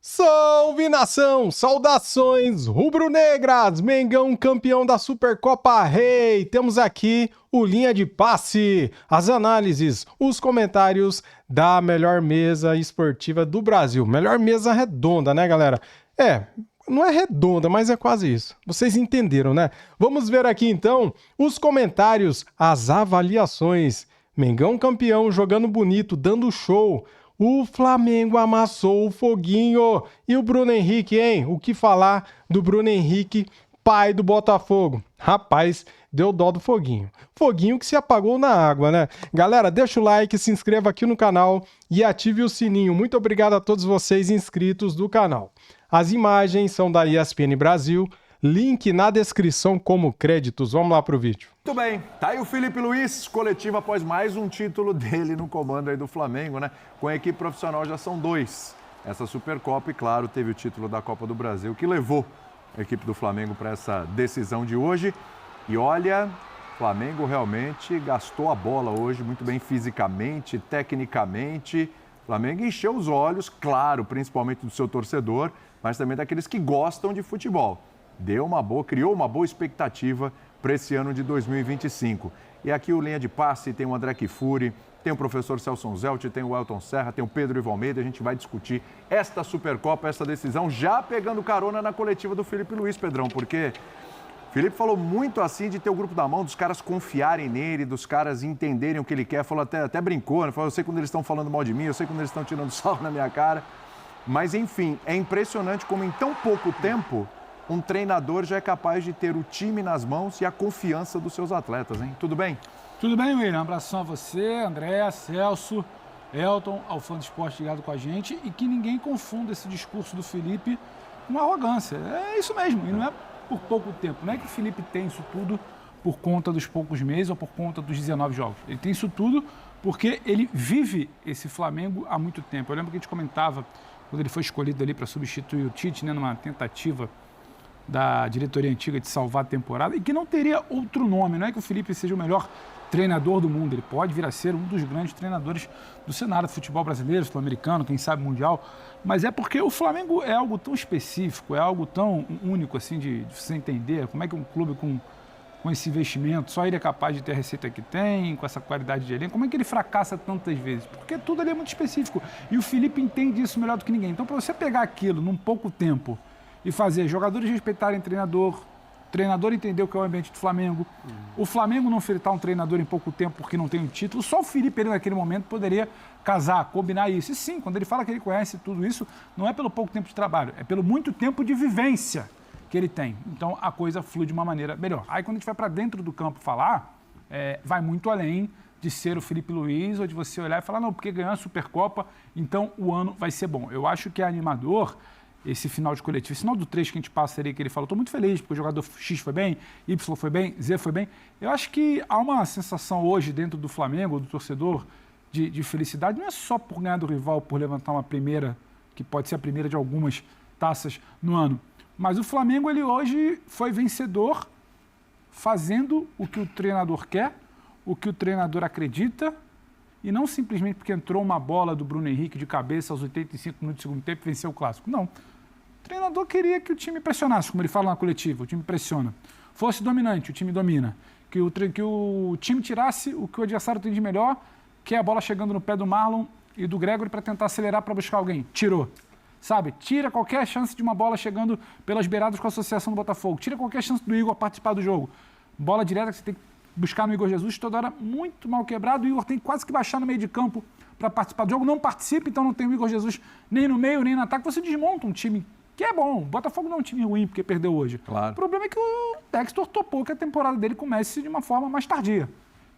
Salve nação! Saudações rubro-negras! Mengão campeão da Supercopa Rei! Temos aqui o Linha de Passe, as análises, os comentários da melhor mesa esportiva do Brasil. Melhor mesa redonda, né, galera? Não é redonda, mas é quase isso. Vocês entenderam, né? Vamos ver aqui então os comentários, as avaliações. Mengão campeão, jogando bonito, dando show. O Flamengo amassou o Foguinho. E o Bruno Henrique, hein? O que falar do Bruno Henrique, pai do Botafogo? Rapaz, deu dó do Foguinho. Foguinho que se apagou na água, né? Galera, deixa o like, se inscreva aqui no canal e ative o sininho. Muito obrigado a todos vocês inscritos do canal. As imagens são da ESPN Brasil. Link na descrição como créditos. Vamos lá pro vídeo. Muito bem, tá aí o Felipe Luiz, coletivo após mais um título dele no comando aí do Flamengo, né? Com a equipe profissional já são 2. Essa Supercopa e, claro, teve o título da Copa do Brasil que levou a equipe do Flamengo para essa decisão de hoje. E olha, o Flamengo realmente gastou a bola hoje muito bem fisicamente, tecnicamente. O Flamengo encheu os olhos, claro, principalmente do seu torcedor, mas também daqueles que gostam de futebol. Criou uma boa expectativa para esse ano de 2025. E aqui o Linha de Passe tem o André Kifuri, tem o professor Celso Zelt, tem o Elton Serra, tem o Pedro Ivo Almeida. A gente vai discutir esta Supercopa, essa decisão, já pegando carona na coletiva do Felipe Luiz, Pedrão, porque o Felipe falou muito assim de ter o grupo da mão, dos caras confiarem nele, dos caras entenderem o que ele quer. Falou até brincou, né? Falou, eu sei quando eles estão falando mal de mim, eu sei quando eles estão tirando sal na minha cara. Mas, enfim, é impressionante como em tão pouco tempo um treinador já é capaz de ter o time nas mãos e a confiança dos seus atletas, hein? Tudo bem? Tudo bem, William. Um abração a você, André, Celso, Elton, ao fã do esporte ligado com a gente, e que ninguém confunda esse discurso do Felipe com arrogância. É isso mesmo, e não é por pouco tempo. Não é que o Felipe tem isso tudo por conta dos poucos meses ou por conta dos 19 jogos. Ele tem isso tudo porque ele vive esse Flamengo há muito tempo. Eu lembro que a gente comentava, quando ele foi escolhido ali para substituir o Tite, né, numa tentativa da diretoria antiga de salvar a temporada, e que não teria outro nome. Não é que o Felipe seja o melhor treinador do mundo, ele pode vir a ser um dos grandes treinadores do cenário do futebol brasileiro, sul-americano, quem sabe mundial, mas é porque o Flamengo é algo tão específico, é algo tão único assim de você entender como é que um clube com esse investimento, só ele é capaz de ter a receita que tem, com essa qualidade de elenco, como é que ele fracassa tantas vezes? Porque tudo ali é muito específico, e o Felipe entende isso melhor do que ninguém. Então, para você pegar aquilo num pouco tempo e fazer jogadores respeitarem treinador entender o que é o ambiente do Flamengo, o Flamengo não fritar um treinador em pouco tempo porque não tem um título, só o Felipe ali naquele momento poderia casar, combinar isso. E sim, quando ele fala que ele conhece tudo isso, não é pelo pouco tempo de trabalho, é pelo muito tempo de vivência que ele tem. Então a coisa flui de uma maneira melhor. Aí quando a gente vai para dentro do campo falar, vai muito além de ser o Felipe Luiz ou de você olhar e falar, não, porque ganhou a Supercopa, então o ano vai ser bom. Eu acho que é animador esse final de coletivo, esse final do trecho que a gente passa ali, que ele falou, estou muito feliz porque o jogador X foi bem, Y foi bem, Z foi bem. Eu acho que há uma sensação hoje dentro do Flamengo, do torcedor, de felicidade, não é só por ganhar do rival, por levantar uma primeira, que pode ser a primeira de algumas taças no ano, mas o Flamengo, ele hoje foi vencedor fazendo o que o treinador quer, o que o treinador acredita, e não simplesmente porque entrou uma bola do Bruno Henrique de cabeça aos 85 minutos do segundo tempo e venceu o Clássico. Não. O treinador queria que o time pressionasse, como ele fala na coletiva, o time pressiona. Fosse dominante, o time domina. Que o time tirasse o que o adversário tem de melhor, que é a bola chegando no pé do Marlon e do Gregory para tentar acelerar para buscar alguém. Tirou. Sabe? Tira qualquer chance de uma bola chegando pelas beiradas com a associação do Botafogo. Tira qualquer chance do Igor participar do jogo. Bola direta que você tem que buscar no Igor Jesus, toda hora muito mal quebrado. O Igor tem quase que baixar no meio de campo para participar do jogo. Não participa, então não tem o Igor Jesus nem no meio, nem no ataque. Você desmonta um time que é bom. O Botafogo não é um time ruim porque perdeu hoje. Claro. O problema é que o Textor topou que a temporada dele comece de uma forma mais tardia.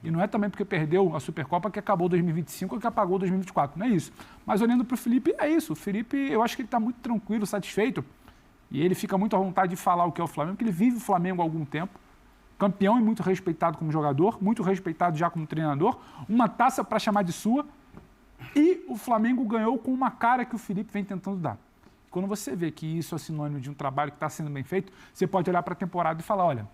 E não é também porque perdeu a Supercopa que acabou 2025 ou que apagou 2024. Não é isso. Mas olhando para o Felipe, é isso. O Felipe, eu acho que ele está muito tranquilo, satisfeito. E ele fica muito à vontade de falar o que é o Flamengo, porque ele vive o Flamengo há algum tempo. Campeão e muito respeitado como jogador, muito respeitado já como treinador, uma taça para chamar de sua, e o Flamengo ganhou com uma cara que o Felipe vem tentando dar. Quando você vê que isso é sinônimo de um trabalho que está sendo bem feito, você pode olhar para a temporada e falar, olha,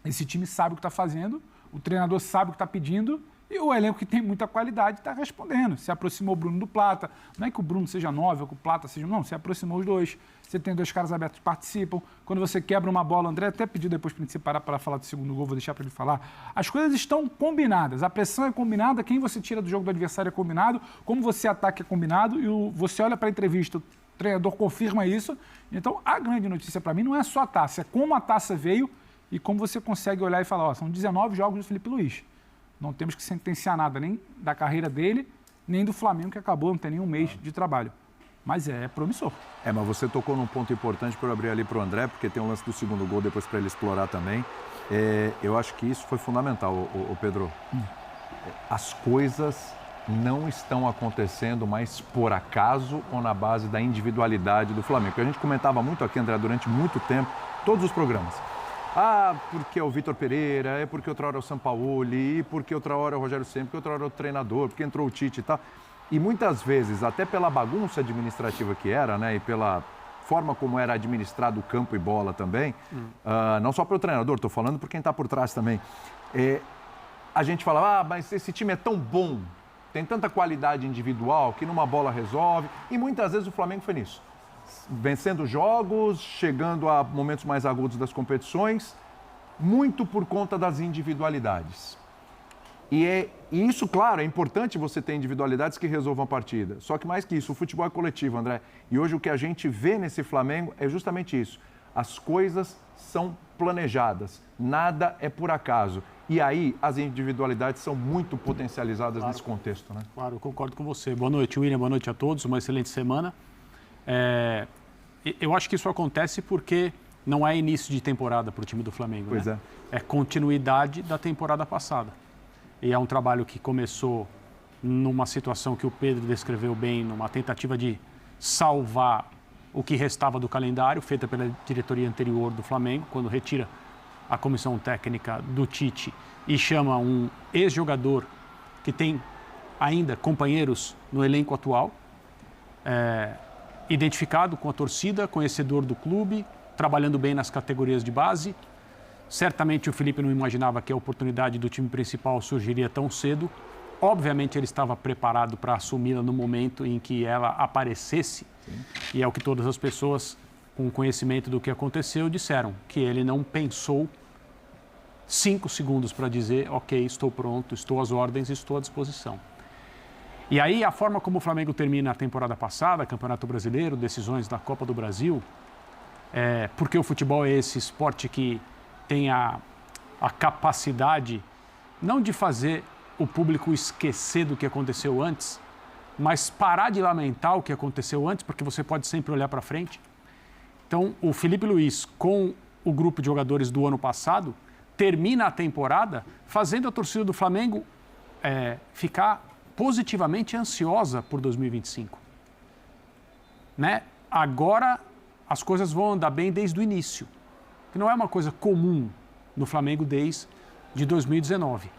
esse time sabe o que está fazendo, o treinador sabe o que está pedindo E o elenco que tem muita qualidade está respondendo. Se aproximou o Bruno do Plata. Não é que o Bruno seja 9 ou que o Plata seja... Não, se aproximou os dois. Você tem 2 caras abertos que participam. Quando você quebra uma bola, o André até pediu depois para a gente separar para falar do segundo gol, vou deixar para ele falar. As coisas estão combinadas. A pressão é combinada, quem você tira do jogo do adversário é combinado, como você ataca é combinado, e você olha para a entrevista, o treinador confirma isso. Então, a grande notícia para mim não é só a taça, é como a taça veio e como você consegue olhar e falar, ó, são 19 jogos do Felipe Luiz. Não temos que sentenciar nada nem da carreira dele, nem do Flamengo, que acabou, não tem nem um mês de trabalho. Mas é promissor. Mas você tocou num ponto importante para eu abrir ali para o André, porque tem um lance do segundo gol depois para ele explorar também. Eu acho que isso foi fundamental, o Pedro. As coisas não estão acontecendo mais por acaso ou na base da individualidade do Flamengo. Porque a gente comentava muito aqui, André, durante muito tempo, todos os programas. Porque é o Vitor Pereira, é porque outra hora é o Sampaoli, porque outra hora é o Rogério Ceni, porque outra hora é o treinador, porque entrou o Tite e tal. E muitas vezes, até pela bagunça administrativa que era, né, e pela forma como era administrado o campo e bola também, não só para o treinador, estou falando por quem está por trás também, a gente fala, mas esse time é tão bom, tem tanta qualidade individual que numa bola resolve, e muitas vezes o Flamengo foi nisso. Vencendo jogos, chegando a momentos mais agudos das competições, muito por conta das individualidades. E isso, claro, é importante você ter individualidades que resolvam a partida. Só que mais que isso, o futebol é coletivo, André. E hoje o que a gente vê nesse Flamengo é justamente isso. As coisas são planejadas, nada é por acaso. E aí as individualidades são muito potencializadas nesse contexto, né? Claro, eu concordo com você. Boa noite, William, boa noite a todos, uma excelente semana. Eu acho que isso acontece porque não é início de temporada para o time do Flamengo. Pois né? É continuidade da temporada passada. E é um trabalho que começou numa situação que o Pedro descreveu bem, numa tentativa de salvar o que restava do calendário, feita pela diretoria anterior do Flamengo, quando retira a comissão técnica do Tite e chama um ex-jogador que tem ainda companheiros no elenco atual, identificado com a torcida, conhecedor do clube, trabalhando bem nas categorias de base. Certamente o Felipe não imaginava que a oportunidade do time principal surgiria tão cedo. Obviamente ele estava preparado para assumi-la no momento em que ela aparecesse. Sim. E é o que todas as pessoas com conhecimento do que aconteceu disseram, que ele não pensou 5 segundos para dizer, ok, estou pronto, estou às ordens, estou à disposição. E aí a forma como o Flamengo termina a temporada passada, Campeonato Brasileiro, decisões da Copa do Brasil, porque o futebol é esse esporte que tem a capacidade, não de fazer o público esquecer do que aconteceu antes, mas parar de lamentar o que aconteceu antes, porque você pode sempre olhar para frente. Então, o Felipe Luiz, com o grupo de jogadores do ano passado, termina a temporada fazendo a torcida do Flamengo ficar positivamente ansiosa por 2025. Né? Agora, as coisas vão andar bem desde o início, que não é uma coisa comum no Flamengo desde 2019.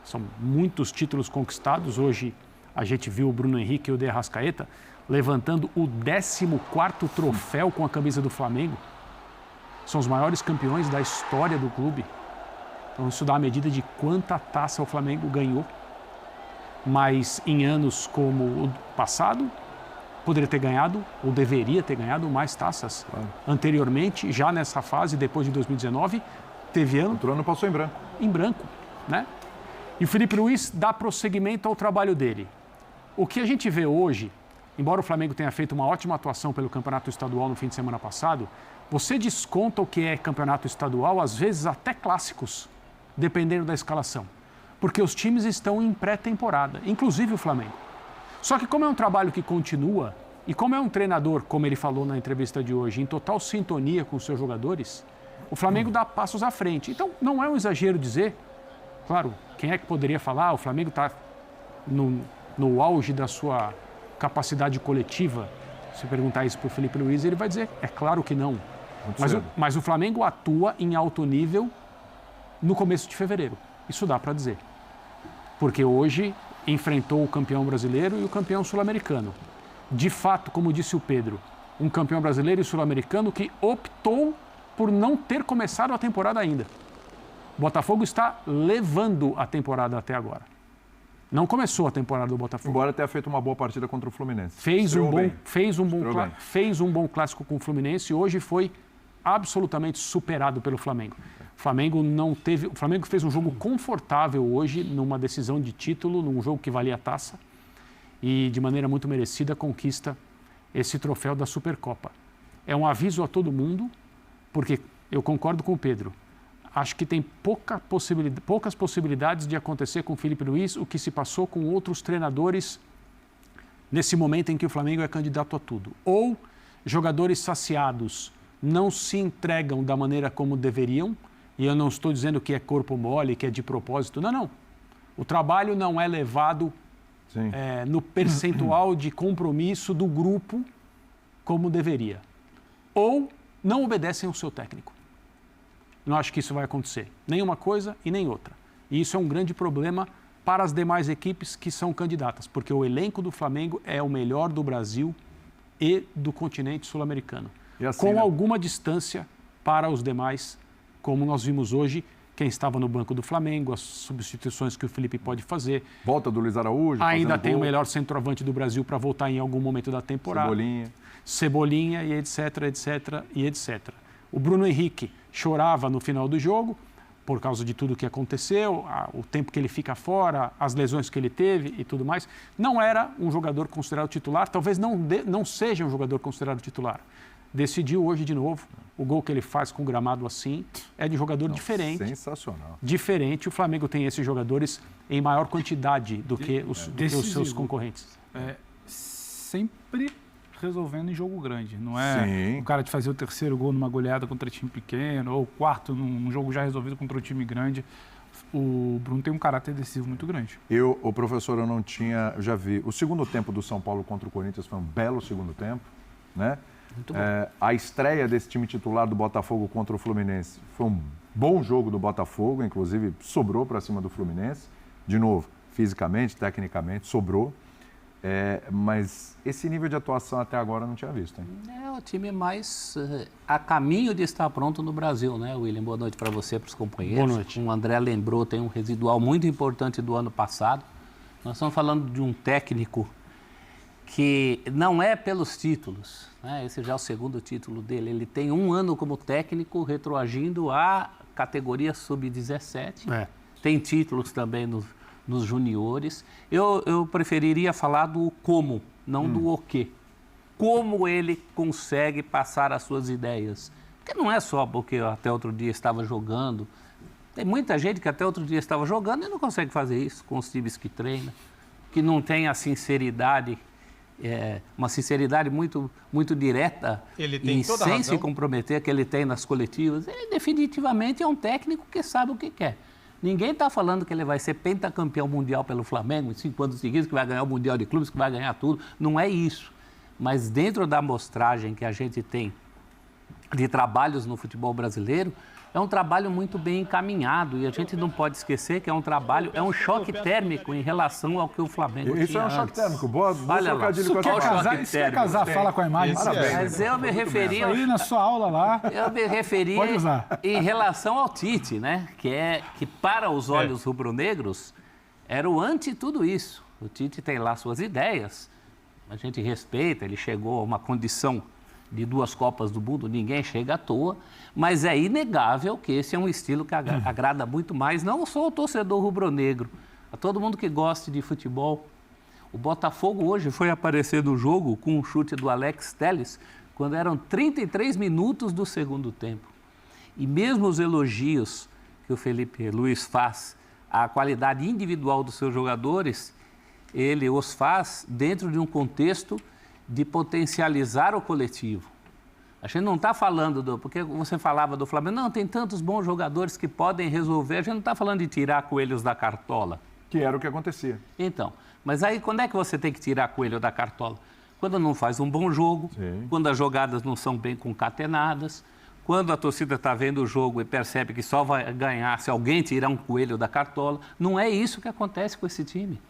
São muitos títulos conquistados. Hoje a gente viu o Bruno Henrique e o De Arrascaeta levantando o 14º troféu com a camisa do Flamengo. São os maiores campeões da história do clube. Então isso dá a medida de quanta taça o Flamengo ganhou. Mas em anos como o passado, poderia ter ganhado ou deveria ter ganhado mais taças. Claro. Anteriormente, já nessa fase, depois de 2019, teve ano... Outro ano passou em branco. Em branco, né? E o Felipe Luiz dá prosseguimento ao trabalho dele. O que a gente vê hoje, embora o Flamengo tenha feito uma ótima atuação pelo Campeonato Estadual no fim de semana passado, você desconta o que é Campeonato Estadual, às vezes até clássicos, dependendo da escalação. Porque os times estão em pré-temporada, inclusive o Flamengo. Só que como é um trabalho que continua, e como é um treinador, como ele falou na entrevista de hoje, em total sintonia com os seus jogadores, o Flamengo dá passos à frente. Então, não é um exagero dizer, claro, quem é que poderia falar, o Flamengo está no auge da sua capacidade coletiva. Se perguntar isso para o Felipe Luiz, ele vai dizer, é claro que não. Mas o Flamengo atua em alto nível no começo de fevereiro. Isso dá para dizer. Porque hoje enfrentou o campeão brasileiro e o campeão sul-americano. De fato, como disse o Pedro, um campeão brasileiro e sul-americano que optou por não ter começado a temporada ainda. O Botafogo está levando a temporada até agora. Não começou a temporada do Botafogo. Embora tenha feito uma boa partida contra o Fluminense. Fez um Estreou bom clássico com o Fluminense e hoje foi absolutamente superado pelo Flamengo. O Flamengo fez um jogo confortável hoje numa decisão de título, num jogo que valia a taça e de maneira muito merecida conquista esse troféu da Supercopa. É um aviso a todo mundo, porque eu concordo com o Pedro. Acho que tem poucas possibilidades de acontecer com o Felipe Luiz o que se passou com outros treinadores nesse momento em que o Flamengo é candidato a tudo. Ou jogadores saciados não se entregam da maneira como deveriam, e eu não estou dizendo que é corpo mole, que é de propósito, não. O trabalho não é levado no percentual de compromisso do grupo como deveria. Ou não obedecem ao seu técnico. Não acho que isso vai acontecer. Nem uma coisa e nem outra. E isso é um grande problema para as demais equipes que são candidatas, porque o elenco do Flamengo é o melhor do Brasil e do continente sul-americano. Assim, com alguma distância para os demais, como nós vimos hoje, quem estava no banco do Flamengo, as substituições que o Felipe pode fazer. Volta do Luiz Araújo. Ainda tem o melhor centroavante do Brasil para voltar em algum momento da temporada. Cebolinha e etc. O Bruno Henrique chorava no final do jogo por causa de tudo que aconteceu, o tempo que ele fica fora, as lesões que ele teve e tudo mais. Não era um jogador considerado titular, talvez não seja um jogador considerado titular. Decidiu hoje de novo. O gol que ele faz com o gramado assim é de jogador diferente. Sensacional. Diferente. O Flamengo tem esses jogadores em maior quantidade do que os seus concorrentes. Sempre resolvendo em jogo grande. Não é o cara de fazer o terceiro gol numa goleada contra time pequeno ou o quarto num jogo já resolvido contra um time grande. O Bruno tem um caráter decisivo muito grande. Eu já vi. O segundo tempo do São Paulo contra o Corinthians foi um belo segundo tempo, né? Muito bom. A estreia desse time titular do Botafogo contra o Fluminense foi um bom jogo do Botafogo, inclusive sobrou para cima do Fluminense. De novo, fisicamente, tecnicamente, sobrou. Mas esse nível de atuação até agora eu não tinha visto. Hein? É o time mais a caminho de estar pronto no Brasil, né, William? Boa noite para você, para os companheiros. Boa noite. O André lembrou, tem um residual muito importante do ano passado. Nós estamos falando de um técnico que não é pelos títulos, né? Esse já é o segundo título dele. Ele tem um ano como técnico retroagindo à categoria sub-17. Tem títulos também nos juniores. Eu preferiria falar do como, não do o quê. Como ele consegue passar as suas ideias. Porque não é só porque até outro dia estava jogando. Tem muita gente que até outro dia estava jogando e não consegue fazer isso com os times que treina, que não tem a sinceridade, uma sinceridade muito, muito direta e sem se comprometer que ele tem nas coletivas. Ele definitivamente é um técnico que sabe o que quer. Ninguém está falando que ele vai ser pentacampeão mundial pelo Flamengo em 5 anos seguidos, que vai ganhar o Mundial de Clubes, que vai ganhar tudo. Não é isso. Mas dentro da amostragem que a gente tem de trabalhos no futebol brasileiro, é um trabalho muito bem encaminhado e a gente não pode esquecer que é um choque térmico em relação ao que o Flamengo tinha. Isso é um choque térmico. Boa trocadilho com essa se quer casar, fala com a imagem. Mas eu me referi aí na sua aula lá. Eu me referi em relação ao Tite, né? Que para os olhos rubro-negros era o anti tudo isso. O Tite tem lá suas ideias, a gente respeita, ele chegou a uma condição de 2 Copas do Mundo, ninguém chega à toa, mas é inegável que esse é um estilo que agrada muito mais, não só o torcedor rubro-negro, a todo mundo que gosta de futebol. O Botafogo hoje foi aparecer no jogo com um chute do Alex Telles, quando eram 33 minutos do segundo tempo. E mesmo os elogios que o Felipe Luiz faz à qualidade individual dos seus jogadores, ele os faz dentro de um contexto de potencializar o coletivo. A gente não está falando porque você falava do Flamengo, não, tem tantos bons jogadores que podem resolver, a gente não está falando de tirar coelhos da cartola. Que era o que acontecia. Então, mas aí quando é que você tem que tirar coelho da cartola? Quando não faz um bom jogo, quando as jogadas não são bem concatenadas, quando a torcida está vendo o jogo e percebe que só vai ganhar se alguém tirar um coelho da cartola. Não é isso que acontece com esse time.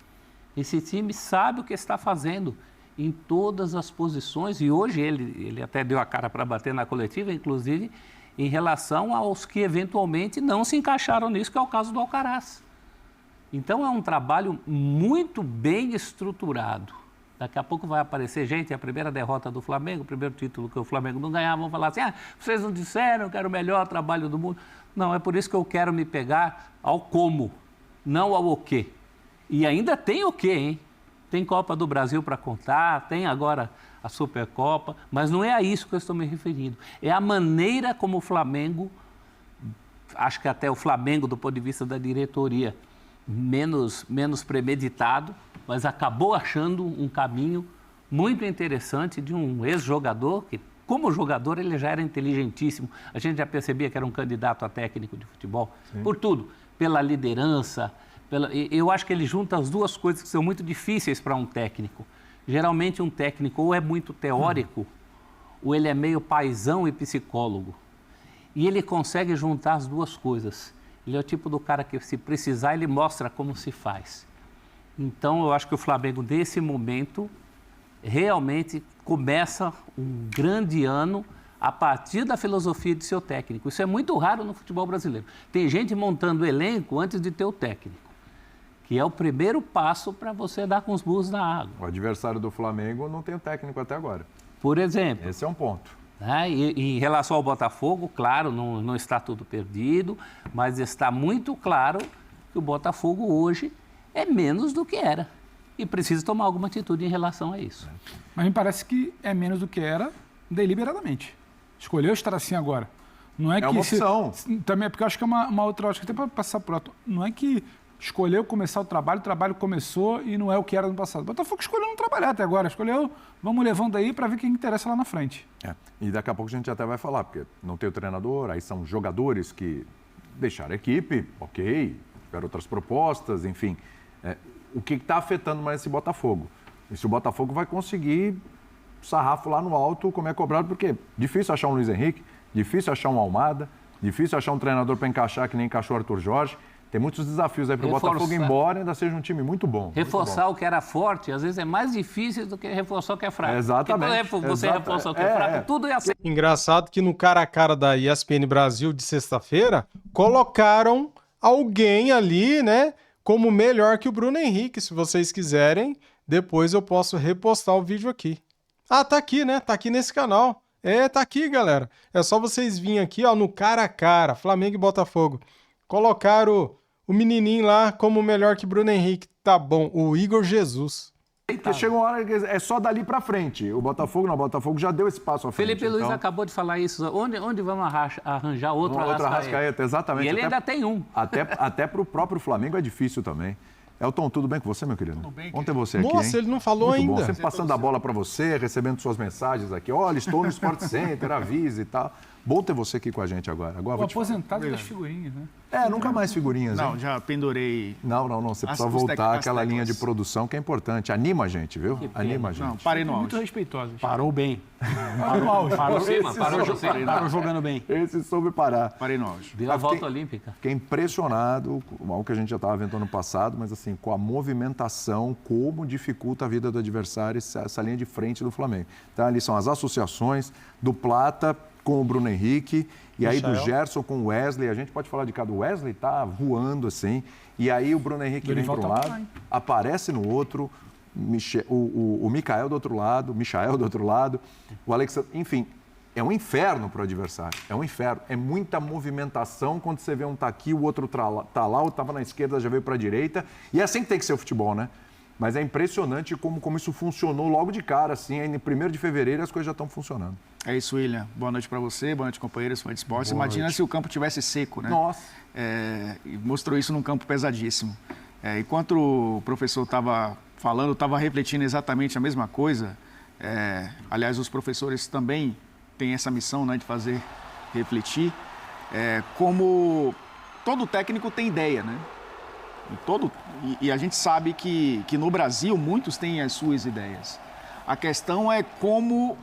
Esse time sabe o que está fazendo em todas as posições, e hoje ele até deu a cara para bater na coletiva, inclusive em relação aos que eventualmente não se encaixaram nisso, que é o caso do Alcaraz. Então, é um trabalho muito bem estruturado. Daqui a pouco vai aparecer gente, a primeira derrota do Flamengo, o primeiro título que o Flamengo não ganhar, vão falar assim, vocês não disseram que era o melhor trabalho do mundo. Não, é por isso que eu quero me pegar ao como, não ao o quê. E ainda tem o quê, hein? Tem Copa do Brasil para contar, tem agora a Supercopa, mas não é a isso que eu estou me referindo. É a maneira como o Flamengo, acho que até o Flamengo, do ponto de vista da diretoria, menos premeditado, mas acabou achando um caminho muito interessante de um ex-jogador, que como jogador ele já era inteligentíssimo, a gente já percebia que era um candidato a técnico de futebol, por tudo, pela liderança, eu acho que ele junta as duas coisas que são muito difíceis para um técnico. Geralmente um técnico ou é muito teórico, ou ele é meio paizão e psicólogo. E ele consegue juntar as duas coisas. Ele é o tipo do cara que, se precisar, ele mostra como se faz. Então, eu acho que o Flamengo, nesse momento, realmente começa um grande ano a partir da filosofia de seu técnico. Isso é muito raro no futebol brasileiro. Tem gente montando elenco antes de ter o técnico, que é o primeiro passo para você dar com os burros na água. O adversário do Flamengo não tem o técnico até agora. Por exemplo. Esse é um ponto. E em relação ao Botafogo, claro, não está tudo perdido, mas está muito claro que o Botafogo hoje é menos do que era. E precisa tomar alguma atitude em relação a isso. Mas me parece que é menos do que era deliberadamente. Escolheu estar assim agora. Não é que uma opção. Também é porque eu acho que é uma outra, acho que até para passar por alto. Não é que escolheu começar o trabalho começou e não é o que era no passado. O Botafogo escolheu não trabalhar até agora, escolheu, vamos levando aí para ver quem interessa lá na frente. E daqui a pouco a gente até vai falar, porque não tem o treinador, aí são jogadores que deixaram a equipe, ok, tiveram outras propostas, enfim. O que está afetando mais esse Botafogo? E se o Botafogo vai conseguir sarrafo lá no alto, como é cobrado, porque é difícil achar um Luiz Henrique, difícil achar um Almada, difícil achar um treinador para encaixar que nem encaixou o Arthur Jorge. Tem muitos desafios aí para o Botafogo, embora ainda seja um time muito bom. Reforçar o que era forte, às vezes, é mais difícil do que reforçar o que é fraco. Exatamente. Porque você reforça o que é fraco, tudo é assim. Engraçado que no cara a cara da ESPN Brasil de sexta-feira, colocaram alguém ali, né, como melhor que o Bruno Henrique. Se vocês quiserem, depois eu posso repostar o vídeo aqui. Tá aqui, né? Tá aqui nesse canal. Tá aqui, galera. É só vocês virem aqui, ó, no cara a cara, Flamengo e Botafogo. Colocaram o menininho lá como melhor que Bruno Henrique. Tá bom, o Igor Jesus. Porque chega uma hora que é só dali pra frente. O Botafogo já deu esse passo à frente. Felipe Luiz acabou de falar isso. Onde vamos arranjar outro Arrascaeta? Exatamente. E ele ainda tem um. Até pro próprio Flamengo é difícil também. Elton, tudo bem com você, meu querido? Tudo bem. Vamos ter você aqui, Nossa, hein? ele não falou muito ainda. Bom. Sempre passando a bola para você, recebendo suas mensagens aqui. Olha, estou no Sport Center, avise e tal. Bom ter você aqui com a gente agora. O aposentado das figurinhas, né? Nunca mais figurinhas, Não, hein? já pendurei. Não. Você precisa voltar àquela linha de produção que é importante. Anima a gente, viu? Anima a gente. Não, parei no Muito auge. respeitosos. Parou bem. Parou jogando bem. Esse soube parar. Parei no auge. Deu a volta olímpica. Fiquei impressionado com algo que a gente já estava vendo ano passado, mas assim, com a movimentação, como dificulta a vida do adversário essa linha de frente do Flamengo. Então, ali são as associações do Plata com o Bruno Henrique, e aí do Gerson com o Wesley. A gente pode falar de cada. O Wesley tá voando assim, e aí o Bruno Henrique vem para um lado, aparece no outro, o Michael do outro lado, o Alexandre, enfim, é um inferno para o adversário, é um inferno, é muita movimentação. Quando você vê um tá aqui, o outro tá lá, o estava na esquerda, já veio para a direita, e é assim que tem que ser o futebol, né? Mas é impressionante como isso funcionou logo de cara, assim, aí no 1º de fevereiro as coisas já estão funcionando. É isso, William. Boa noite para você, boa noite, companheiros, fã de esportes. Imagina se o campo tivesse seco, né? Nossa! E mostrou isso num campo pesadíssimo. Enquanto o professor estava falando, estava refletindo exatamente a mesma coisa. Aliás, os professores também têm essa missão, né, de fazer refletir. Como todo técnico tem ideia, né? E a gente sabe que no Brasil muitos têm as suas ideias. A questão é como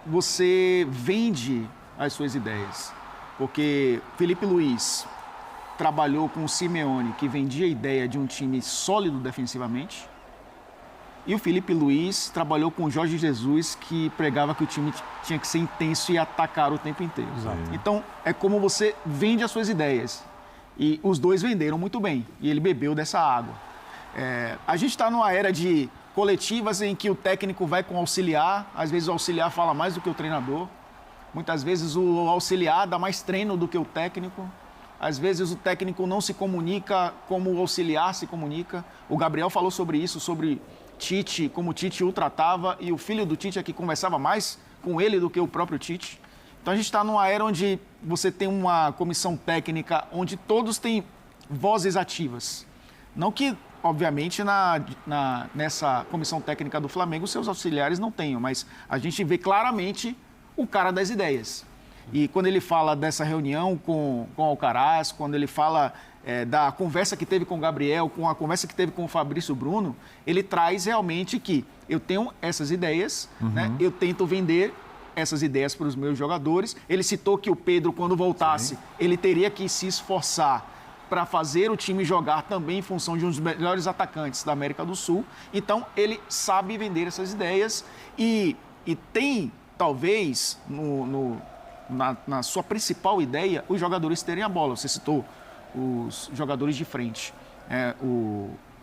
você vende as suas ideias. Porque Felipe Luiz trabalhou com o Simeone, que vendia a ideia de um time sólido defensivamente. E o Felipe Luiz trabalhou com o Jorge Jesus, que pregava que o time tinha que ser intenso e atacar o tempo inteiro. Exato. Então, é como você vende as suas ideias. E os dois venderam muito bem, e ele bebeu dessa água. A gente está numa era de coletivas em que o técnico vai com o auxiliar, às vezes o auxiliar fala mais do que o treinador, muitas vezes o auxiliar dá mais treino do que o técnico, às vezes o técnico não se comunica como o auxiliar se comunica. O Gabriel falou sobre isso, sobre Tite, como o Tite o tratava, e o filho do Tite é que conversava mais com ele do que o próprio Tite. Então a gente está numa era onde você tem uma comissão técnica onde todos têm vozes ativas. Não que, obviamente, nessa comissão técnica do Flamengo, seus auxiliares não tenham, mas a gente vê claramente o cara das ideias. E quando ele fala dessa reunião com o Alcaraz, quando ele fala da conversa que teve com o Gabriel, com a conversa que teve com o Fabrício Bruno, ele traz realmente que eu tenho essas ideias, né? Eu tento vender essas ideias para os meus jogadores. Ele citou que o Pedro, quando voltasse, ele teria que se esforçar para fazer o time jogar também em função de um dos melhores atacantes da América do Sul. Então, ele sabe vender essas ideias e tem, talvez, na sua principal ideia, os jogadores terem a bola. Você citou os jogadores de frente.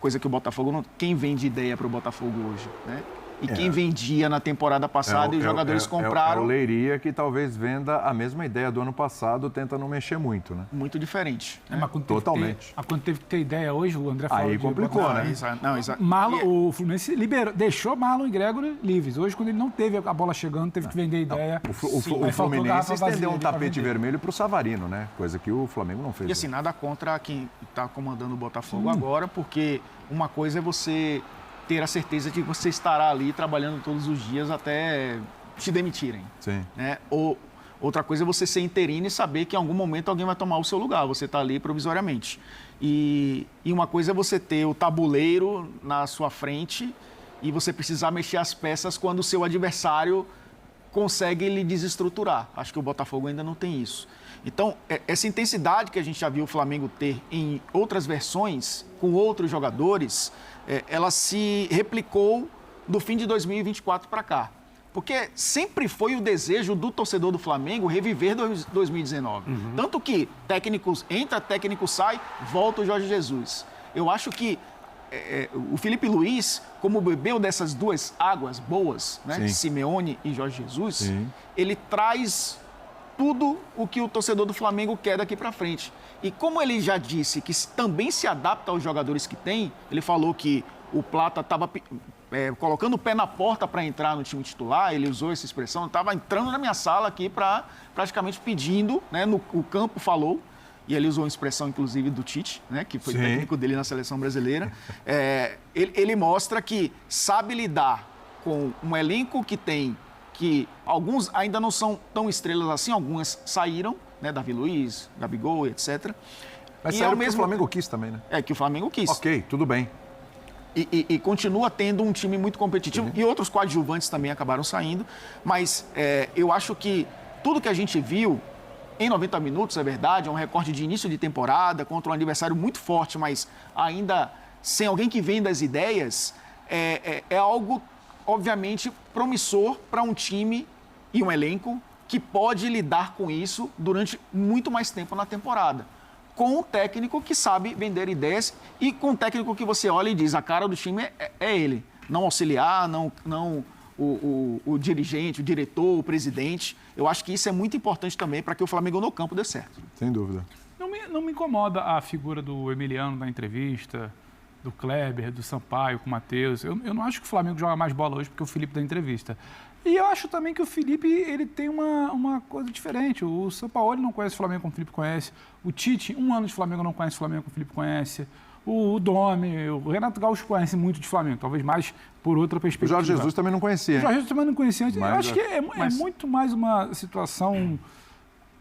Coisa que o Botafogo não... Quem vende ideia para o Botafogo hoje, né? E quem vendia na temporada passada e os jogadores compraram... É o Leiria que talvez venda a mesma ideia do ano passado, tenta não mexer muito, né? Muito diferente. Né? Mas Totalmente. Quando teve que ter ideia hoje, o André falou... Aí complicou, né? O Fluminense deixou Marlon e Gregory livres. Hoje, quando ele não teve a bola chegando, teve que vender ideia. O Fluminense estendeu um tapete vermelho para o Savarino, né? Coisa que o Flamengo não fez. E assim, nada contra quem está comandando o Botafogo agora, porque uma coisa é você ter a certeza de que você estará ali trabalhando todos os dias até te demitirem. Sim. Né? Outra coisa é você ser interino e saber que em algum momento alguém vai tomar o seu lugar, você está ali provisoriamente. E uma coisa é você ter o tabuleiro na sua frente e você precisar mexer as peças quando o seu adversário consegue lhe desestruturar. Acho que o Botafogo ainda não tem isso. Então, essa intensidade que a gente já viu o Flamengo ter em outras versões, com outros jogadores, ela se replicou do fim de 2024 para cá. Porque sempre foi o desejo do torcedor do Flamengo reviver 2019. Tanto que técnicos entra, técnico sai, volta o Jorge Jesus. Eu acho que o Felipe Luiz, como bebeu dessas duas águas boas, né, Simeone e Jorge Jesus, ele traz tudo o que o torcedor do Flamengo quer daqui para frente. E como ele já disse que também se adapta aos jogadores que tem, ele falou que o Plata estava colocando o pé na porta para entrar no time titular, ele usou essa expressão, estava entrando na minha sala aqui praticamente pedindo, né, o campo falou, e ele usou uma expressão, inclusive, do Tite, né, que foi técnico dele na seleção brasileira. Ele mostra que sabe lidar com um elenco que alguns ainda não são tão estrelas assim, algumas saíram, né, Davi Luiz, Gabigol, etc. Mas saíram porque o Flamengo quis também, né? Que o Flamengo quis. Ok, tudo bem. E continua tendo um time muito competitivo, e outros coadjuvantes também acabaram saindo, mas eu acho que tudo que a gente viu em 90 minutos, é verdade, é um recorde de início de temporada, contra um adversário muito forte, mas ainda sem alguém que venda as ideias, é algo, obviamente, promissor para um time e um elenco que pode lidar com isso durante muito mais tempo na temporada. Com um técnico que sabe vender ideias e com um técnico que você olha e diz, a cara do time é ele. Não auxiliar, não o dirigente, o diretor, o presidente. Eu acho que isso é muito importante também para que o Flamengo no campo dê certo. Sem dúvida. Não me incomoda a figura do Emiliano na entrevista, do Kleber, do Sampaio com o Matheus. Eu não acho que o Flamengo joga mais bola hoje porque o Felipe dá entrevista. E eu acho também que o Felipe ele tem uma coisa diferente. O Sampaoli não conhece o Flamengo como o Felipe conhece. O Tite, 1 ano de Flamengo, não conhece o Flamengo como o Felipe conhece. O Domi, o Renato Gaúcho conhece muito de Flamengo, talvez mais por outra perspectiva. O Jorge Jesus também não conhecia. O Jorge Jesus também não conhecia antes. Eu acho que é muito mais uma situação...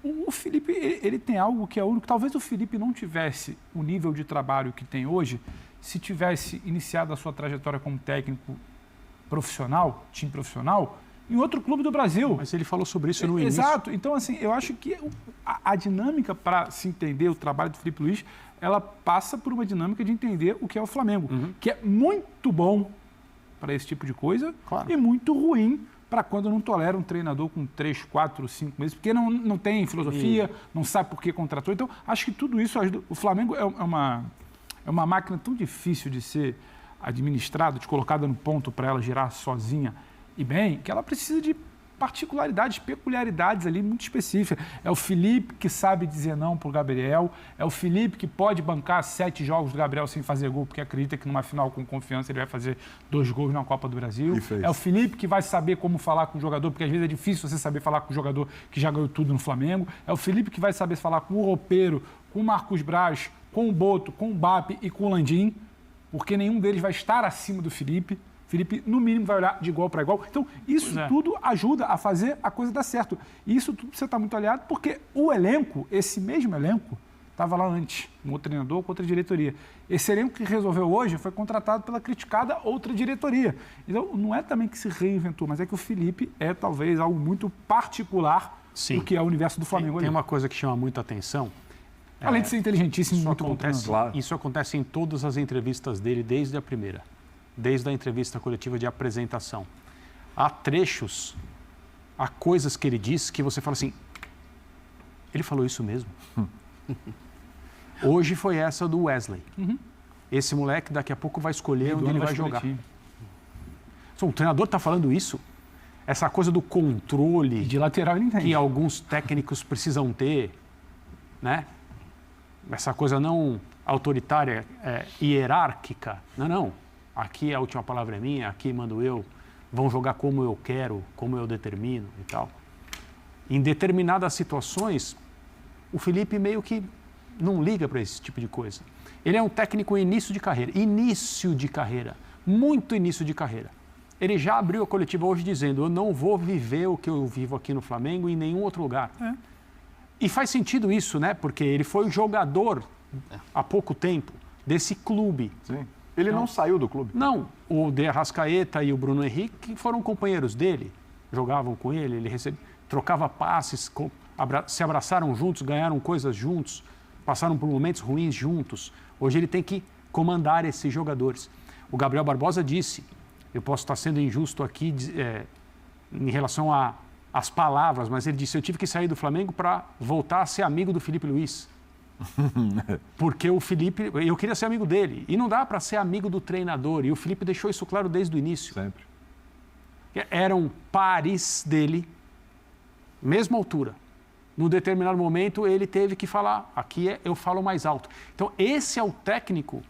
O Felipe, ele tem algo que é único. Talvez o Felipe não tivesse o nível de trabalho que tem hoje se tivesse iniciado a sua trajetória como técnico profissional, time profissional, em outro clube do Brasil. Mas ele falou sobre isso no início. Exato. Então, assim, eu acho que a dinâmica para se entender o trabalho do Felipe Luiz, ela passa por uma dinâmica de entender o que é o Flamengo, que é muito bom para esse tipo de coisa e muito ruim para quando não tolera um treinador com 3, 4, 5 meses, porque não tem filosofia, não sabe por que contratou. Então, acho que tudo isso ajuda. O Flamengo é uma máquina tão difícil de ser administrada, de colocada no ponto para ela girar sozinha e bem, que ela precisa de particularidades, peculiaridades ali muito específicas. É o Felipe que sabe dizer não para o Gabriel, é o Felipe que pode bancar 7 jogos do Gabriel sem fazer gol, porque acredita que numa final com confiança ele vai fazer 2 gols na Copa do Brasil. É o Felipe que vai saber como falar com o jogador, porque às vezes é difícil você saber falar com o jogador que já ganhou tudo no Flamengo. É o Felipe que vai saber falar com o Roupeiro, com o Marcos Braz, com o Boto, com o Mbappé e com o Landim, porque nenhum deles vai estar acima do Felipe. Felipe, no mínimo, vai olhar de igual para igual. Então, isso tudo ajuda a fazer a coisa dar certo. E isso tudo você está muito aliado, porque o elenco, esse mesmo elenco, estava lá antes, um outro treinador com outra diretoria. Esse elenco que resolveu hoje foi contratado pela criticada outra diretoria. Então, não é também que se reinventou, mas é que o Felipe é talvez algo muito particular do que é o universo do Flamengo. Tem uma coisa que chama muito atenção. Além de ser inteligentíssimo, muito bom treinador. Isso acontece em todas as entrevistas dele, desde a primeira. Desde a entrevista coletiva de apresentação. Há trechos, há coisas que ele diz que você fala assim, ele falou isso mesmo? Hoje foi essa do Wesley. Esse moleque daqui a pouco vai escolher onde ele vai jogar. O treinador está falando isso? Essa coisa do controle de lateral ele entende. Que alguns técnicos precisam ter, né? Essa coisa não autoritária, hierárquica. Não. Aqui a última palavra é minha, aqui mando eu, vão jogar como eu quero, como eu determino e tal. Em determinadas situações, o Felipe meio que não liga para esse tipo de coisa. Ele é um técnico início de carreira, muito início de carreira. Ele já abriu a coletiva hoje dizendo, eu não vou viver o que eu vivo aqui no Flamengo em nenhum outro lugar. E faz sentido isso, né? Porque ele foi jogador há pouco tempo desse clube. Sim. Ele não saiu do clube? Não. O De Arrascaeta e o Bruno Henrique foram companheiros dele, jogavam com ele, trocava passes, se abraçaram juntos, ganharam coisas juntos, passaram por momentos ruins juntos. Hoje ele tem que comandar esses jogadores. O Gabriel Barbosa disse, eu posso estar sendo injusto aqui em relação às palavras, mas ele disse, eu tive que sair do Flamengo para voltar a ser amigo do Felipe Luiz. Porque o Felipe, eu queria ser amigo dele e não dá para ser amigo do treinador, e o Felipe deixou isso claro desde o início. Sempre. Eram pares dele, mesma altura. Num determinado momento ele teve que falar, aqui eu falo mais alto. Então esse é o técnico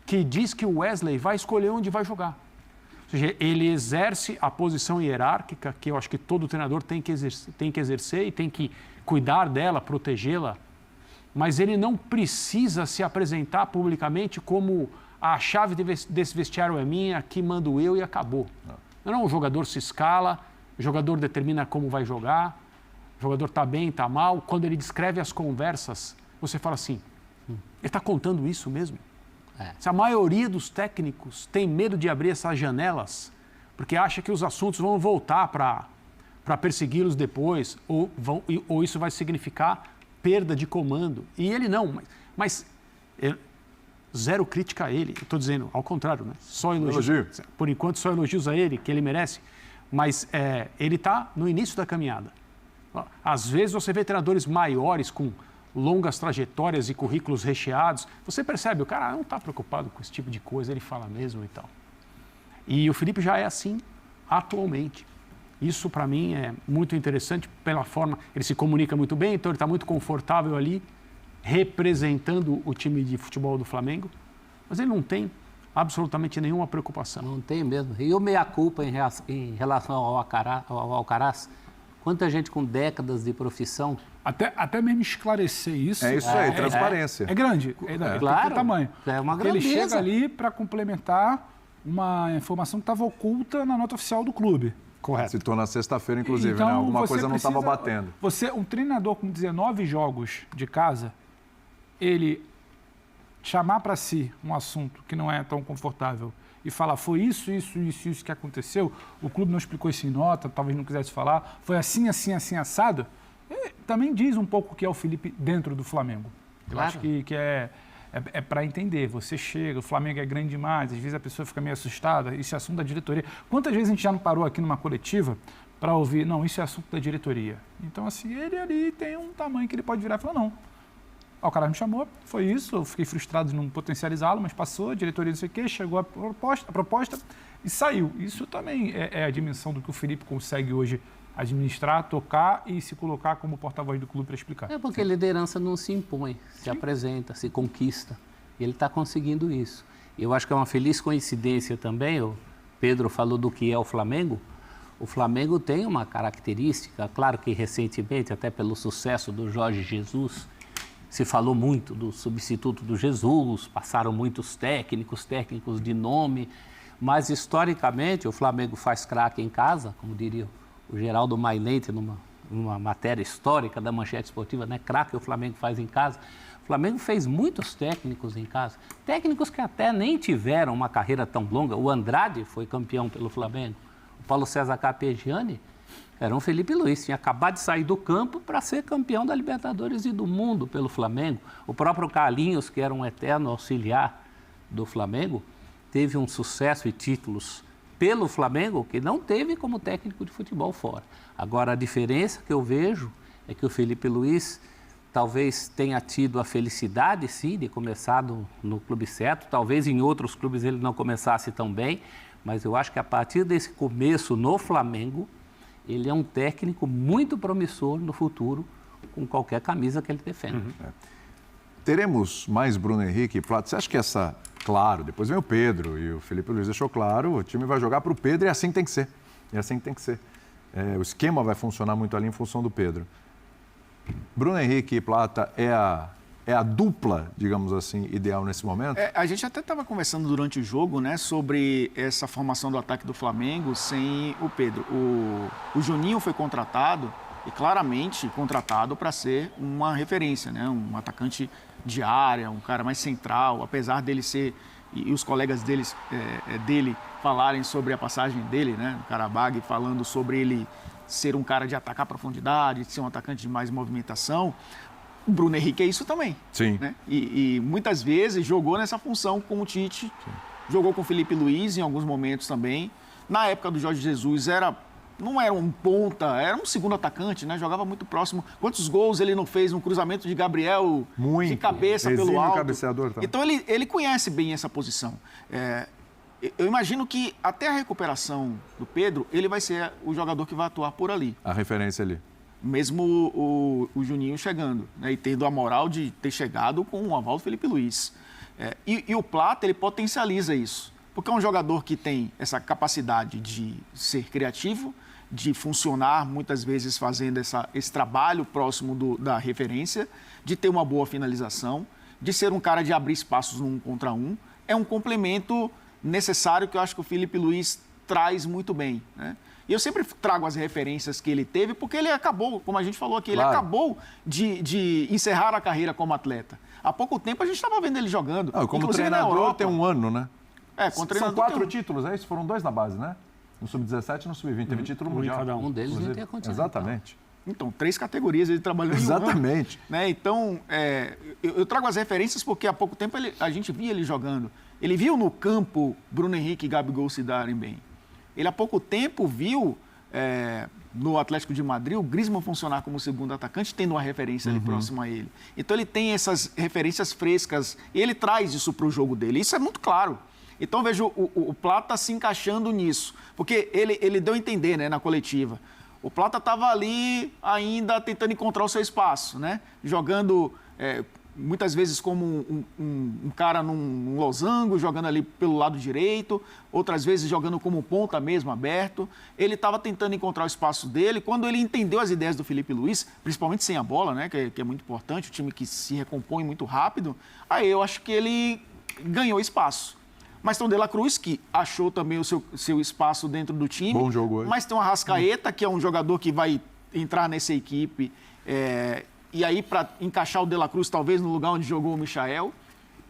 que diz que o Wesley vai escolher onde vai jogar. Ou seja, ele exerce a posição hierárquica que eu acho que todo treinador tem que exercer e tem que cuidar dela, protegê-la. Mas ele não precisa se apresentar publicamente como a chave desse vestiário é minha, aqui mando eu e acabou. Não, o jogador se escala, o jogador determina como vai jogar, o jogador está bem, está mal. Quando ele descreve as conversas, você fala assim, ele está contando isso mesmo? Se a maioria dos técnicos tem medo de abrir essas janelas, porque acha que os assuntos vão voltar para persegui-los depois, ou isso vai significar perda de comando. E ele não, mas zero crítica a ele. Estou dizendo, ao contrário, né? Só elogio. Por enquanto, só elogios a ele, que ele merece. Mas ele está no início da caminhada. Às vezes você vê treinadores maiores, com longas trajetórias e currículos recheados, você percebe, o cara não está preocupado com esse tipo de coisa, ele fala mesmo e tal. E o Felipe já é assim atualmente. Isso, para mim, é muito interessante pela forma... Ele se comunica muito bem, então ele está muito confortável ali, representando o time de futebol do Flamengo, mas ele não tem absolutamente nenhuma preocupação. Não tem mesmo. E o meia-culpa em relação ao Alcaraz, quanta gente com décadas de profissão... Até mesmo esclarecer isso... É isso aí, transparência. É grande, claro, tem tamanho. É uma grandeza. Ele chega ali para complementar uma informação que estava oculta na nota oficial do clube. Correto. Citou na sexta-feira, inclusive, então, né? Alguma coisa não estava batendo. Um treinador com 19 jogos de casa, ele chamar para si um assunto que não é tão confortável e falar, foi isso que aconteceu, o clube não explicou isso em nota, talvez não quisesse falar, foi assim, assado, também diz um pouco o que é o Felipe dentro do Flamengo. Eu acho que é para entender. Você chega, o Flamengo é grande demais, às vezes a pessoa fica meio assustada, isso é assunto da diretoria. Quantas vezes a gente já não parou aqui numa coletiva para ouvir, não, isso é assunto da diretoria. Então, assim, ele ali tem um tamanho que ele pode virar e falar, não. O cara me chamou, foi isso, eu fiquei frustrado de não potencializá-lo, mas passou, a diretoria não sei o quê, chegou a proposta e saiu. Isso também é a dimensão do que o Felipe consegue hoje administrar, tocar e se colocar como porta-voz do clube para explicar. É porque liderança não se impõe, se apresenta, se conquista. E ele está conseguindo isso. Eu acho que é uma feliz coincidência também, o Pedro falou do que é o Flamengo. O Flamengo tem uma característica, claro que recentemente, até pelo sucesso do Jorge Jesus, se falou muito do substituto do Jesus, passaram muitos técnicos de nome, mas historicamente o Flamengo faz craque em casa, como diria o Geraldo Mailente numa matéria histórica da Manchete Esportiva, né? Craque o Flamengo faz em casa. O Flamengo fez muitos técnicos em casa, técnicos que até nem tiveram uma carreira tão longa. O Andrade foi campeão pelo Flamengo, o Paulo César Carpegiani era um Felipe Luiz, tinha acabado de sair do campo para ser campeão da Libertadores e do mundo pelo Flamengo. O próprio Carlinhos, que era um eterno auxiliar do Flamengo, teve um sucesso e títulos pelo Flamengo que não teve como técnico de futebol fora. Agora, a diferença que eu vejo é que o Felipe Luiz talvez tenha tido a felicidade, sim, de começar no clube certo. Talvez em outros clubes ele não começasse tão bem, mas eu acho que a partir desse começo no Flamengo, ele é um técnico muito promissor no futuro, com qualquer camisa que ele defenda. Teremos mais Bruno Henrique e Plata? Você acha que essa... Claro, depois vem o Pedro e o Felipe Luiz deixou claro, o time vai jogar para o Pedro e assim tem que ser. O esquema vai funcionar muito ali em função do Pedro. Bruno Henrique e Plata é a dupla, digamos assim, ideal nesse momento? A gente até estava conversando durante o jogo, né, sobre essa formação do ataque do Flamengo sem o Pedro. O Juninho foi contratado, e claramente contratado para ser uma referência, né, um atacante de área, um cara mais central, apesar dele ser, e os colegas dele falarem sobre a passagem dele, né, o Karabag, falando sobre ele ser um cara de atacar a profundidade, de ser um atacante de mais movimentação. O Bruno Henrique é isso também. Sim. Né? E muitas vezes jogou nessa função com o Tite, jogou com o Felipe Luiz em alguns momentos também. Na época do Jorge Jesus não era um ponta, era um segundo atacante, né? Jogava muito próximo. Quantos gols ele não fez no cruzamento de Gabriel de cabeça pelo alto? Cabeceador, tá? Então ele conhece bem essa posição. Eu imagino que até a recuperação do Pedro, ele vai ser o jogador que vai atuar por ali. A referência ali. Mesmo o Juninho chegando, né, e tendo a moral de ter chegado com o aval do Felipe Luiz. E o Plata, ele potencializa isso, porque é um jogador que tem essa capacidade de ser criativo, de funcionar muitas vezes fazendo esse trabalho próximo da referência, de ter uma boa finalização, de ser um cara de abrir espaços no 1 contra 1. É um complemento necessário que eu acho que o Felipe Luiz traz muito bem, né? E eu sempre trago as referências que ele teve, porque ele acabou, como a gente falou aqui, claro, ele acabou de encerrar a carreira como atleta. Há pouco tempo a gente estava vendo ele jogando. Como treinador tem um ano, né? Como treinador são 4 títulos, é isso? Foram 2 na base, né? No Sub-17 e no Sub-20. Teve título mundial. Um deles nem tem a continuidade. Exatamente. Então, 3 categorias ele trabalhou em Exatamente. Um ano, né? Então, eu trago as referências porque há pouco tempo a gente via ele jogando. Ele viu no campo Bruno Henrique e Gabigol se darem bem. Ele há pouco tempo viu no Atlético de Madrid o Griezmann funcionar como segundo atacante, tendo uma referência ali próxima a ele. Então ele tem essas referências frescas e ele traz isso para o jogo dele. Isso é muito claro. Então vejo o Plata se encaixando nisso, porque ele deu a entender, né, na coletiva. O Plata estava ali ainda tentando encontrar o seu espaço, né? Jogando muitas vezes como um cara num losango, jogando ali pelo lado direito, outras vezes jogando como ponta mesmo, aberto. Ele estava tentando encontrar o espaço dele. Quando ele entendeu as ideias do Felipe Luiz, principalmente sem a bola, né, que é muito importante, o time que se recompõe muito rápido, aí eu acho que ele ganhou espaço. Mas tem o De La Cruz, que achou também o seu espaço dentro do time. Bom jogo hoje. Mas tem o Arrascaeta, que é um jogador que vai entrar nessa equipe. E aí, para encaixar o De La Cruz, talvez no lugar onde jogou o Michael,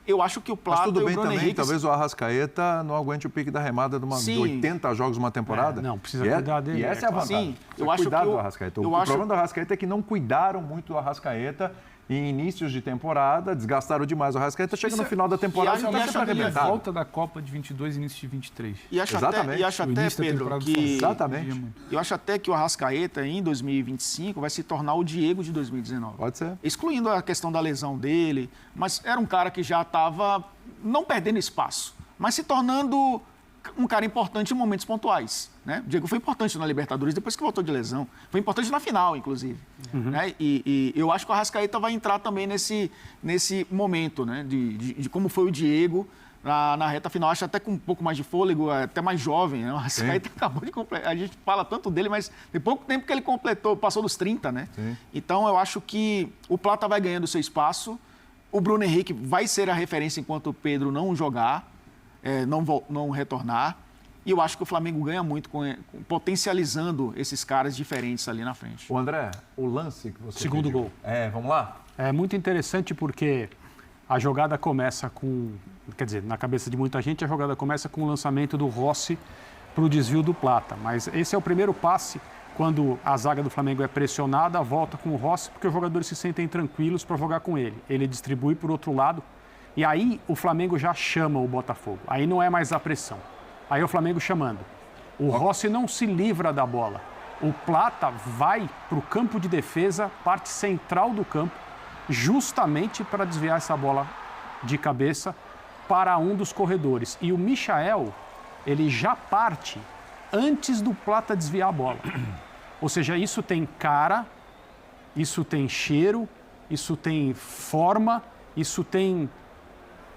eu acho que o Plata Mas tudo bem e o Bruno também, Henrique... talvez o Arrascaeta não aguente o pique da remada de 80 jogos numa temporada. Não, precisa cuidar dele. E essa é a vantagem. Sim, eu acho cuidar que do Arrascaeta. O problema do Arrascaeta é que não cuidaram muito do Arrascaeta em inícios de temporada, desgastaram demais o Arrascaeta, chega no final da temporada e e está acho sempre que ele arrebentado. Volta da Copa de 22 e início de 23. E acho Exatamente. até, O início da Pedro, temporada que... foi Exatamente. Eu acho até que o Arrascaeta, em 2025, vai se tornar o Diego de 2019. Pode ser. Excluindo a questão da lesão dele, mas era um cara que já estava não perdendo espaço, mas se tornando um cara importante em momentos pontuais. Né? O Diego foi importante na Libertadores depois que voltou de lesão. Foi importante na final, inclusive. Né? E eu acho que o Arrascaeta vai entrar também nesse momento, né? de como foi o Diego na reta final. Acho até com um pouco mais de fôlego, até mais jovem. Né? O Arrascaeta acabou de completar. A gente fala tanto dele, mas tem pouco tempo que ele passou dos 30. Né? Então, eu acho que o Plata vai ganhando seu espaço. O Bruno Henrique vai ser a referência enquanto o Pedro não jogar, não retornar. E eu acho que o Flamengo ganha muito potencializando esses caras diferentes ali na frente. O André, o lance que você Segundo pediu. gol. Vamos lá? É muito interessante porque a jogada começa com... Quer dizer, na cabeça de muita gente, a jogada começa com o lançamento do Rossi para o desvio do Plata. Mas esse é o primeiro passe quando a zaga do Flamengo é pressionada, volta com o Rossi, porque os jogadores se sentem tranquilos para jogar com ele. Ele distribui por outro lado e aí o Flamengo já chama o Botafogo. Aí não é mais a pressão. Aí é o Flamengo chamando. O Rossi não se livra da bola. O Plata vai para o campo de defesa, parte central do campo, justamente para desviar essa bola de cabeça para um dos corredores. E o Michael, ele já parte antes do Plata desviar a bola. Ou seja, isso tem cara, isso tem cheiro, isso tem forma, isso tem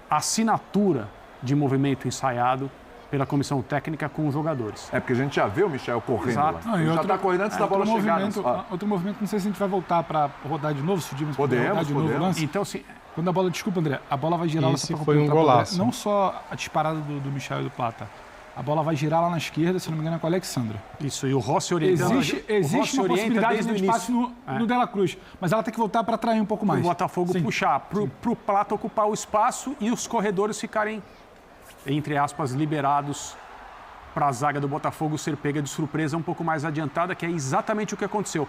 assinatura de movimento ensaiado pela comissão técnica com os jogadores. Porque a gente já vê o Michel correndo Exato. lá. Ele já está correndo antes da bola chegar. Outro movimento, não sei se a gente vai voltar para rodar de novo, se o Dimas puder rodar de novo o lance. Então, sim. Quando a bola, desculpa, André, a bola vai girar Esse lá pra foi um completar, golaço. Não só a disparada do Michel e do Plata. A bola vai girar lá na esquerda, se não me engano, é com a Alexandra. Isso, e o Rossi orientando. Existe uma possibilidade desde o de início. espaço no De La Cruz, mas ela tem que voltar para atrair um pouco mais. O Botafogo puxar para o Plata ocupar o espaço e os corredores ficarem, entre aspas, liberados para a zaga do Botafogo ser pega de surpresa um pouco mais adiantada, que é exatamente o que aconteceu.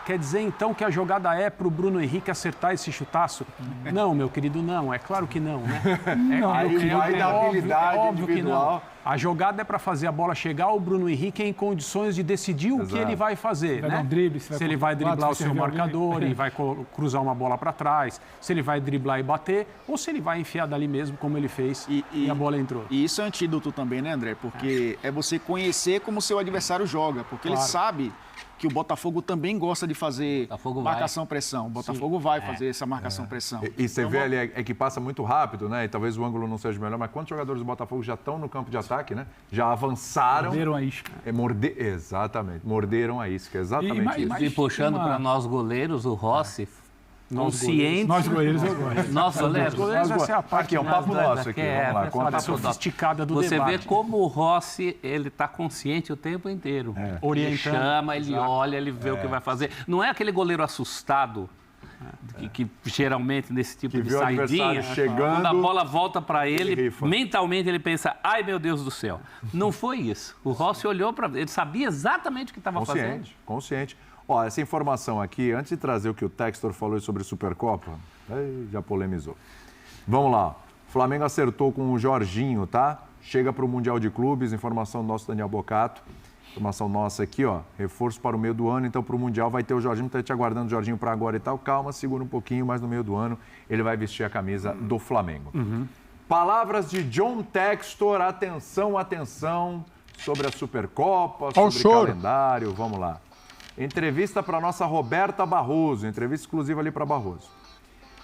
Quer dizer então que a jogada é para o Bruno Henrique acertar esse chutaço? Não, meu querido, não. É claro que não, né? Aí da habilidade óbvio que individual. não. A jogada é para fazer a bola chegar ao Bruno Henrique em condições de decidir o que ele vai fazer. Vai né? dar um drible, se ele vai driblar o seu marcador e vai cruzar uma bola para trás, se ele vai driblar e bater, ou se ele vai enfiar dali mesmo, como ele fez, e a bola entrou. E isso é antídoto também, né, André? Porque é você conhecer como o seu adversário joga, porque ele sabe que o Botafogo também gosta de fazer marcação-pressão. O Botafogo vai fazer essa marcação-pressão. E você vê ali que passa muito rápido, né? E talvez o ângulo não seja melhor, mas quantos jogadores do Botafogo já estão no campo de ataque, né? Já avançaram. Morderam a isca. Exatamente, morderam a isca, exatamente isso. E puxando para nós goleiros, o Rossi, consciente... Nós goleiros eu gosto. Nós goleiros? Essa é a parte Aqui, é um papo nosso aqui, vamos lá. Conta mais sofisticada do Você debate. vê como o Rossi, ele está consciente o tempo inteiro. Ele Orientando. chama, ele olha, ele vê o que vai fazer. Não é aquele goleiro assustado, que geralmente nesse tipo Que de viu o saidinha, adversário chegando, quando a bola volta para ele, rifa. mentalmente ele pensa, ai meu Deus do céu. Não foi isso. O Rossi olhou para... Ele sabia exatamente o que estava fazendo. Consciente. Ó, essa informação aqui, antes de trazer o que o Textor falou sobre Supercopa, já polemizou. Vamos lá. O Flamengo acertou com o Jorginho, tá? Chega para o Mundial de Clubes, informação do nosso Daniel Bocato. Informação nossa aqui, ó. Reforço para o meio do ano, então para o Mundial vai ter o Jorginho, tá te aguardando o Jorginho para agora e tal. Calma, segura um pouquinho, mas no meio do ano ele vai vestir a camisa do Flamengo. Palavras de John Textor, atenção sobre a Supercopa, sobre o calendário, vamos lá. Entrevista para a nossa Roberta Barroso, entrevista exclusiva ali para Barroso.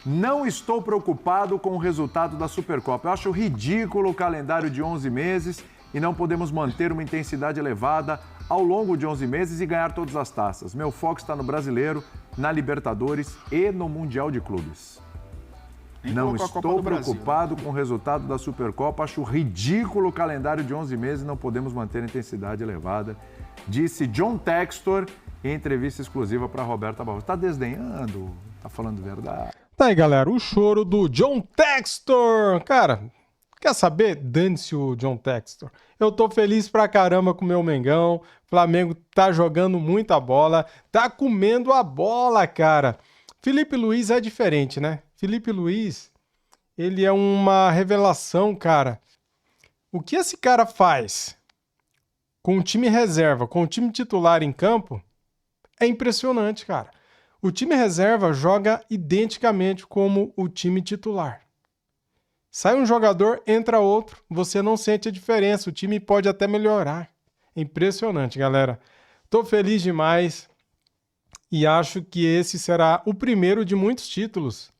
Não estou preocupado com o resultado da Supercopa. Eu acho ridículo o calendário de 11 meses e não podemos manter uma intensidade elevada ao longo de 11 meses e ganhar todas as taças. Meu foco está no Brasileiro, na Libertadores e no Mundial de Clubes. Não estou preocupado com o resultado da Supercopa. Acho ridículo o calendário de 11 meses e não podemos manter a intensidade elevada. Disse John Textor em entrevista exclusiva para Roberta Barroso. Está desdenhando? Está falando verdade? Tá aí, galera, o choro do John Textor. Cara, quer saber? Dane-se o John Textor. Eu tô feliz pra caramba com o meu Mengão. Flamengo tá jogando muita bola, tá comendo a bola, cara. Felipe Luiz é diferente, né? Felipe Luiz, ele é uma revelação, cara. O que esse cara faz com o time reserva, com o time titular em campo, é impressionante, cara. O time reserva joga identicamente como o time titular. Sai um jogador, entra outro, você não sente a diferença, o time pode até melhorar. É impressionante, galera. Tô feliz demais e acho que esse será o primeiro de muitos títulos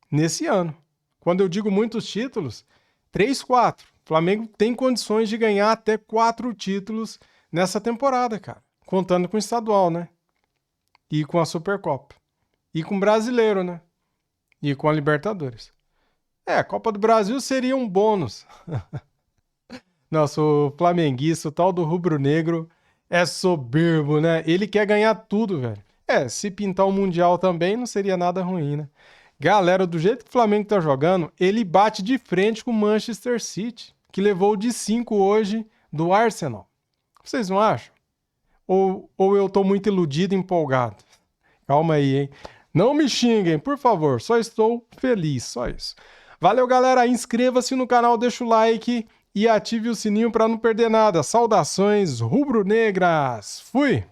nesse ano. Quando eu digo muitos títulos, 3, 4. O Flamengo tem condições de ganhar até 4 títulos nessa temporada, cara. Contando com o estadual, né? E com a Supercopa. E com o Brasileiro, né? E com a Libertadores. A Copa do Brasil seria um bônus. Nossa, o flamenguista, o tal do rubro-negro, é soberbo, né? Ele quer ganhar tudo, velho. Se pintar o Mundial também, não seria nada ruim, né? Galera, do jeito que o Flamengo tá jogando, ele bate de frente com o Manchester City, que levou de 5 hoje do Arsenal. Vocês não acham? Ou eu tô muito iludido e empolgado? Calma aí, hein? Não me xinguem, por favor. Só estou feliz, só isso. Valeu, galera. Inscreva-se no canal, deixa o like e ative o sininho para não perder nada. Saudações rubro-negras. Fui!